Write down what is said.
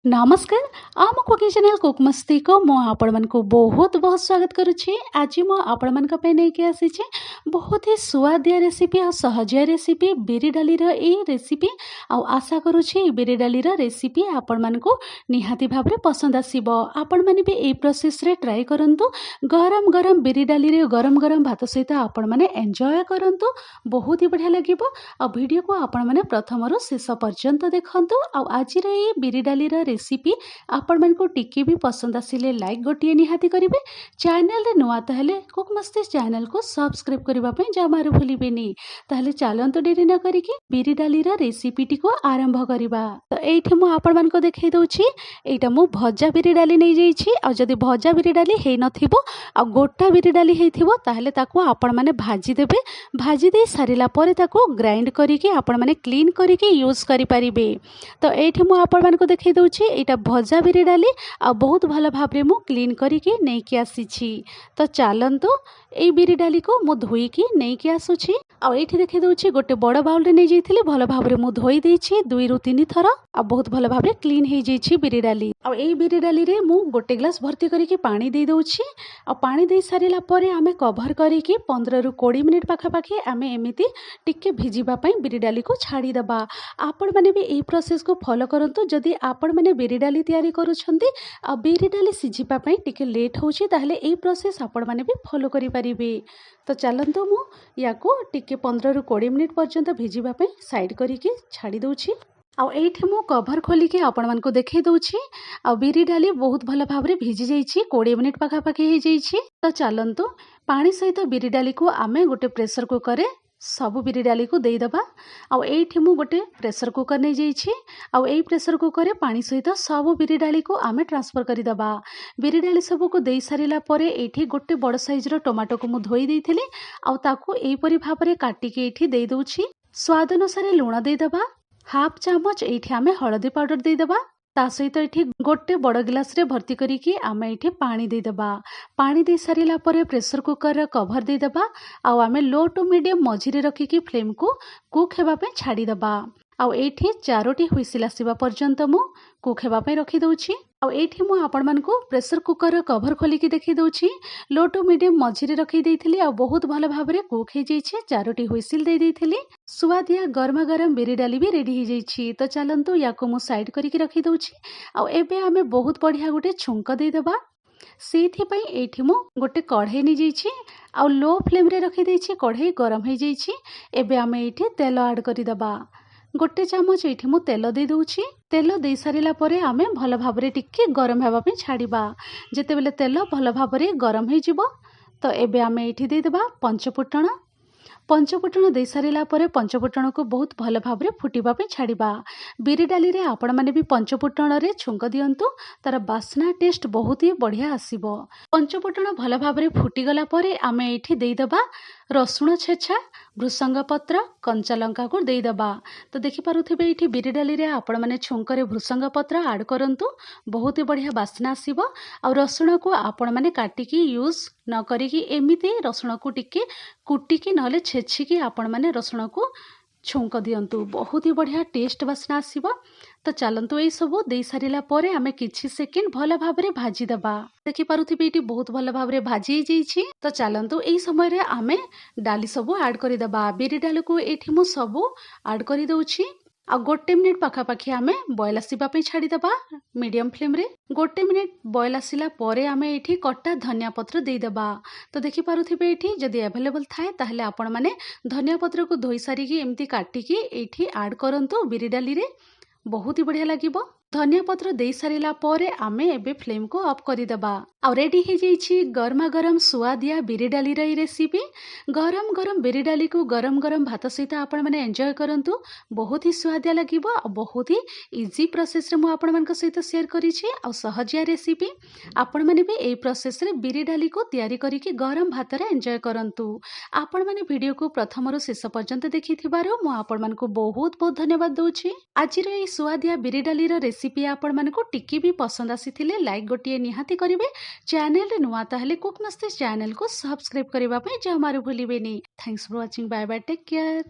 नमस्कार आम cooking channel cook मस्ती को मु आपण मन को बहुत बहुत स्वागत करुछि। आज मु आपण मन का पे नै के आसी छी बहुत ही स्वादिया रेसिपी और सहजिया रेसिपी बिरी डाली रो ए रेसिपी आ आशा करुछि बिरी डाली रो रेसिपी आपण मन को निहाती भाबरे पसंद आसीबो। आपण माने भी ए प्रोसेस रे ट्राई करंतु। गरम गरम बिरी डाली रे गरम गरम भात सहित आपण माने एन्जॉय करंतु। बहुत ही बढ़िया लागिबो। आ वीडियो को आपण माने प्रथम रो शेष पर्यंत देखंतु। आ आज रे ए बिरी डाली रो रेसिपी आपण मन को टिके भी पसंद आसिले लाइक गोटे निहाती करेंगे। चैनल रे नुआ ताहले कुक मस्ती चैनल को सब्सक्राइब करबा पई जमारू भूलिबेनी। ताहले चलंतु डेरी न करिकि बिरी डाली रा रेसिपी टी को आरंभ करबा। तो एठी मु आपण मन को देखै दउछि। एटा मु भजा बिरी डाली नै जाई छी। आ जदी भजा बिरी डाली हे नथिबो आ गोटा बिरी डाली हेथिबो ताहले ताको आपण माने भाजी देबे। भाजी दे सारिला परे ताको ग्राइंड करिकि आपण माने क्लीन करिकि यूज करि परिबे। तो एठी मु आपण मन को देखै दउछि एटा भजा बिरी डाली आ बहुत भल भाबरे मु क्लीन करिकि नै कि आसीछि। तो चलंतु ए बिरी डाली को मु धोईकि नै कि आसुछि। आ एठी देखै दउछि गोटे बड़ बाउल रे नै जाइथिले भल भाबरे मु धोई देछि 2 रु 3 थर आ बहुत भल भाबरे क्लीन हे जाइछि बिरी डाली। आ ए बिरी डाली रे मु गोटे ग्लास भर्ती करिकि पानी दे दउछि। आ पानी दे सारिला परे आमे कवर करिकि 15 रु 20 मिनिट पाखा पाखी आमे एमिति टिके भिजिबा पई बिरी डाली को छाड़ी दबा। आपण माने भी ए प्रोसेस को फॉलो करंतु। जदी आपण माने बिरी डाली तयारी करूछंती आ बिरी डाली सिझिबा पई टिके लेट होउछि ताहले ए प्रोसेस आपण माने भी फॉलो करि परिबे। तो चलंतु मु याको टिके 15 रु 20 मिनिट पर्यंत भिजिबा पई साइड करिकि छाड़ी दउछि। आ एठी मु कवर खोलिके आपण मन को देखै दउछि। आ बिरी डाली बहुत भल भाबरे भिजि जाइछि 20 मिनिट पाखा पाखी हे जाइछि। तो चलंतु पानी सहित बिरी डाली को आमे गोटे प्रेशर कुकर रे सब बिरी डाली को देई दबा। आ एठी मु गोटे प्रेशर कुकर नै जाइछि। आ एई प्रेशर कुकर रे पानी सहित सब बिरी डाली को आमे ट्रांसफर करि दबा। बिरी डाली सब को देई सारिला परे एठी गोटे बड़ साइज रो टमाटो को मु धोई देइथिले। आ ताको एई परि भाबरे काटि के एठी देई दउछि। स्वाद अनुसार लूण देई दबा। हाफ चामच एठी आमे हळदी पाउडर देई दबा। ता सहित एठी गोटे बड़ गिलास रे भर्ती करिकि आमे एठी पानी देई दबा। पानी दे सारिला परे प्रेशर कुकर रे कवर देई दबा। आ आमे लो टू मीडियम मझिरे रखिकि फ्लेम को कुक हेबा पे छाड़ी दबा। आ एठी 4टी हुइसिल आसीबा पर्यंत मु कुक हेबा पे रखि दउछि। आ एठी मु आपण मन को प्रेशर कुकर रे कवर खोलिकि देखि दउछि। लो टू मीडियम मझिरे रखि देइथिली आ बहुत भल भाबरे कुक हे जाइछि। 4टी हुइसिल दे देइथिली। सुवादिया गरमा गरम बिरी डाली भी रेडी हे जाइछि। तो चलंतु याको मु साइड करिकि रखि दउछि। आ एबे आमे बहुत बढ़िया गोटे छुंक दे दबा। सेथि पई एठी मु गोटे कढ़ाई नि जाइछि। आ लो फ्लेम रे रखि देइछि। कढ़ाई गरम हे जाइछि। एबे आमे एठी तेल ऐड करि दबा। गोटे चामच एठी मु तेल दे दउछि। तेल दे सारिला परे आमे भल भाबरे टिके गरम हेबा पे छाड़िबा। जेते बेले तेल भल भाबरे गरम हे जिवो तो एबे आमे एठी दे दबा पंचफुटण। पंचफुटण दे सारिला परे पंचफुटण को बहुत भल भाबरे फुटिबा पे छाड़िबा। बिरी डाली रे आपण माने भी पंचफुटण रे छुंक दियंतु। तार बास्ना टेस्ट बहुत ही बढ़िया आसीबो। पंचफुटण भल भाबरे फुटी गला परे आमे एठी देई दबा रसुण छेछा, भृसंग पत्र, कंचा लंका को देई दबा। तो देखि पारुथिबे एठी बिरी डाली रे आपण माने छुंक रे भृसंग पत्र ऐड करंतु। बहुत ही बढ़िया बास्ना आसीबो। आ रसुण को आपण माने काटिकी यूज न करिकि एमिति रसुण को टिके कुटिकी नले छेचिकी आपण माने रसुण को छुंक दियंतु। बहुत ही बढ़िया टेस्ट बास्ना आसीबो। तो चलंतु ए सब दे सारिला परे आमे किछि सेकेंड भल भाबरे भाजी दबा। देखि पारुथिबे एटी बहुत भल भाबरे भाजी जाइछि। तो चलंतु एई समय रे आमे डाली सब ऐड करि दबा। बिरी डाली को एठी मु सब ऐड करि दउछि। आ गोटे मिनिट पाखा पाखी आमे बॉयल आसीबा पे छाड़ी दबा मीडियम फ्लेम रे। गोटे मिनिट बॉयल आसिला परे आमे एठी कट्टा धनिया पत्र देई दबा। तो देखि पारुथिबे एठी जदी अवेलेबल थाए ताहले आपण माने धनिया पत्र को धोई सारिकी एम्ति काटिकी एठी ऐड करंतु बिरी डाली रे। बहुत ही बढ़िया लागिबो। धनिया पत्र दे सारिला परे आमे एबे फ्लेम को ऑफ करि दबा। आ रेडी हे जाइछि गरमा गरम सुआदिया बिरी डाली रे रेसिपी। गरम गरम बिरी डाली को गरम गरम भात सहित आपण माने एन्जॉय करंतु। बहुत ही स्वादिया लागिबो। आ बहुत ही इजी प्रोसेस रे मु आपण मानक सहित शेयर करिछि। आ सहजिया रेसिपी आपण माने भी ए प्रोसेस रे बिरी डाली को तयारी करिकि गरम भात रे एन्जॉय करंतु। आपण माने वीडियो को प्रथम रु शेष पर्यंत देखिथिबारो मु आपण मानक बहुत बहुत धन्यवाद दउछि। आज रे ए सुआदिया बिरी डाली रे रेसिपी आपण मानक टिके भी पसंद आसीथिले लाइक गोटे निहाती करिवे। चैनल रे नुआ ताहले कुक मस्ती चैनल को सब्सक्राइब करबा पे जमारू भूलिबेनी। Thanks for watching. Bye bye, take care.